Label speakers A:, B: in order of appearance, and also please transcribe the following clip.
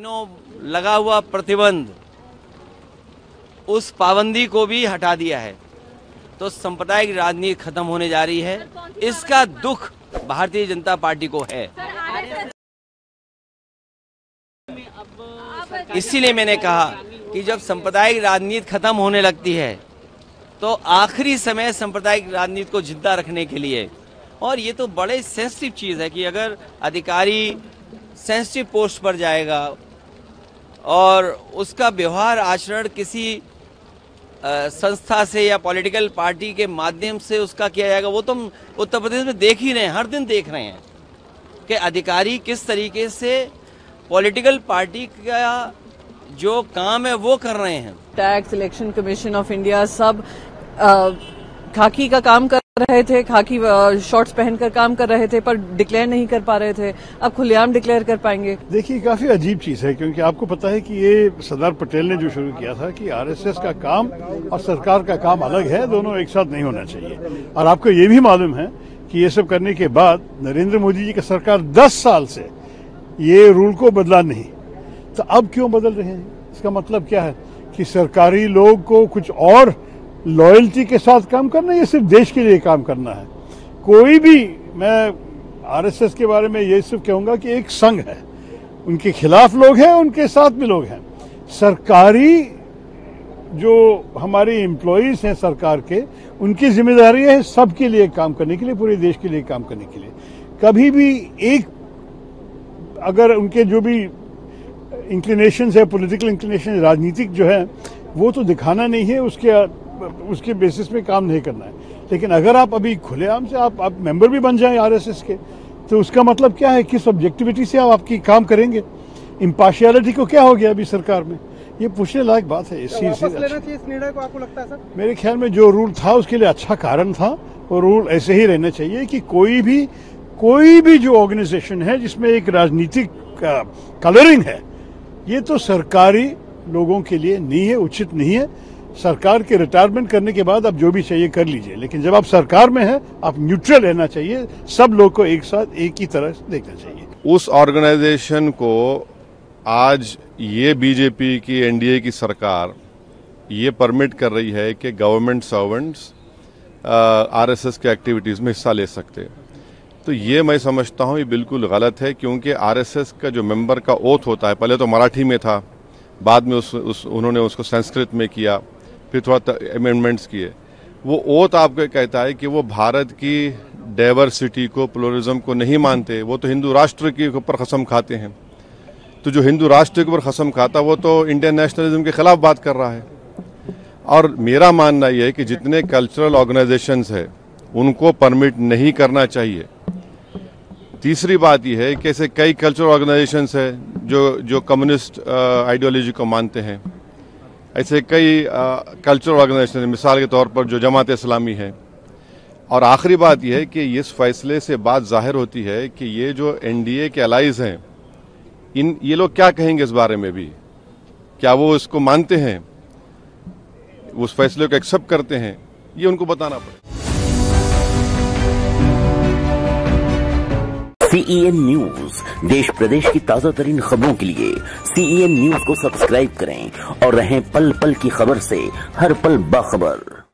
A: महीनों लगा हुआ प्रतिबंध, उस पाबंदी को भी हटा दिया है। तो सांप्रदायिक राजनीति खत्म होने जा रही है। इसका दुख भारतीय जनता पार्टी को है। इसीलिए मैंने कहा कि जब सांप्रदायिक राजनीति खत्म होने लगती है तो आखिरी समय सांप्रदायिक राजनीति को जिंदा रखने के लिए, और ये तो बड़े सेंसिटिव चीज है कि अगर अधिकारी सेंसिटिव पोस्ट पर जाएगा और उसका व्यवहार आचरण किसी संस्था से या पॉलिटिकल पार्टी के माध्यम से उसका किया जाएगा, वो तो हम उत्तर प्रदेश में देख ही रहे हैं, हर दिन देख रहे हैं कि अधिकारी किस तरीके से पॉलिटिकल पार्टी का जो काम है वो कर रहे हैं।
B: Tax, election commission of India सब खाकी का काम कर रहे थे, खाकी शॉर्ट्स पहनकर काम कर रहे थे, पर डिक्लेयर नहीं कर पा रहे थे। अब खुलेआम डिक्लेयर कर पाएंगे।
C: देखिए, काफी अजीब चीज है, क्योंकि आपको पता है कि ये सरदार पटेल ने जो शुरू किया था कि आरएसएस का काम और सरकार का काम अलग है, दोनों एक साथ नहीं होना चाहिए। और आपको ये भी मालूम है कि ये सब करने के बाद नरेंद्र मोदी जी की सरकार 10 साल से ये रूल को बदला नहीं, तो अब क्यों बदल रहे हैं? इसका मतलब क्या है कि सरकारी लोग को कुछ और लॉयल्टी के साथ काम करना है या सिर्फ देश के लिए काम करना है? कोई भी, मैं आरएसएस के बारे में ये सिर्फ कहूंगा कि एक संघ है, उनके खिलाफ लोग हैं, उनके साथ भी लोग हैं। सरकारी जो हमारे एम्प्लॉयज हैं सरकार के, उनकी जिम्मेदारी है सबके लिए काम करने के लिए, पूरे देश के लिए काम करने के लिए। कभी भी एक अगर उनके जो भी इंक्लिनेशन है, पॉलिटिकल इंक्लिनेशन, राजनीतिक जो है, वो तो दिखाना नहीं है, उसके बेसिस पे काम नहीं करना है। लेकिन अगर आप अभी खुलेआम से आप मेंबर भी बन जाएं आरएसएस के, तो उसका मतलब क्या है? किस ऑब्जेक्टिविटी से आप आपकी काम करेंगे? इम्पार्शियलिटी को क्या हो गया अभी सरकार में? ये पूछने लायक बात है। इस
D: निर्णय को आपको लगता है सर?
C: मेरे ख्याल में जो रूल था उसके लिए अच्छा कारण था, वो रूल ऐसे ही रहना चाहिए कि कोई भी जो ऑर्गेनाइजेशन है जिसमें एक राजनीतिक कलरिंग है, ये तो सरकारी लोगों के लिए नहीं है, उचित नहीं है। सरकार के रिटायरमेंट करने के बाद आप जो भी चाहिए कर लीजिए, लेकिन जब आप सरकार में हैं आप न्यूट्रल रहना चाहिए। सब लोग को एक साथ एक ही तरह से देखना चाहिए।
E: उस ऑर्गेनाइजेशन को आज ये बीजेपी की एनडीए की सरकार ये परमिट कर रही है कि गवर्नमेंट सर्वेंट्स आरएसएस के एक्टिविटीज में हिस्सा ले सकते हैं। तो ये मैं समझता हूँ ये बिल्कुल गलत है, क्योंकि आरएसएस का जो मेंबर का ओथ होता है, पहले तो मराठी में था, बाद में उन्होंने उसको संस्कृत में किया, फिर थोड़ा अमेंडमेंट्स किए। वो ओथ आपको कहता है कि वो भारत की डाइवर्सिटी को, प्लुरलिज्म को नहीं मानते, वो तो हिंदू राष्ट्र के ऊपर कसम खाते हैं। तो जो हिंदू राष्ट्र के ऊपर कसम खाता वो तो इंडियन नेशनलिज्म के खिलाफ बात कर रहा है। और मेरा मानना यह है कि जितने कल्चरल ऑर्गेनाइजेशंस है उनको परमिट नहीं करना चाहिए। तीसरी बात यह है कि ऐसे कई कल्चरल ऑर्गेनाइजेशंस है जो कम्युनिस्ट आइडियोलॉजी को मानते हैं। ऐसे कई कल्चरल ऑर्गेनाइजेशन, मिसाल के तौर पर जो जमात इस्लामी है। और आखिरी बात यह है कि इस फैसले से बात जाहिर होती है कि ये जो एनडीए के अलाइज हैं, ये लोग क्या कहेंगे इस बारे में भी? क्या वो इसको मानते हैं, उस फैसले को एक्सेप्ट करते हैं? ये उनको बताना पड़ेगा।
F: CEN न्यूज, देश प्रदेश की ताजा तरीन खबरों के लिए CEN न्यूज को सब्सक्राइब करें और रहें पल पल की खबर से हर पल बाखबर।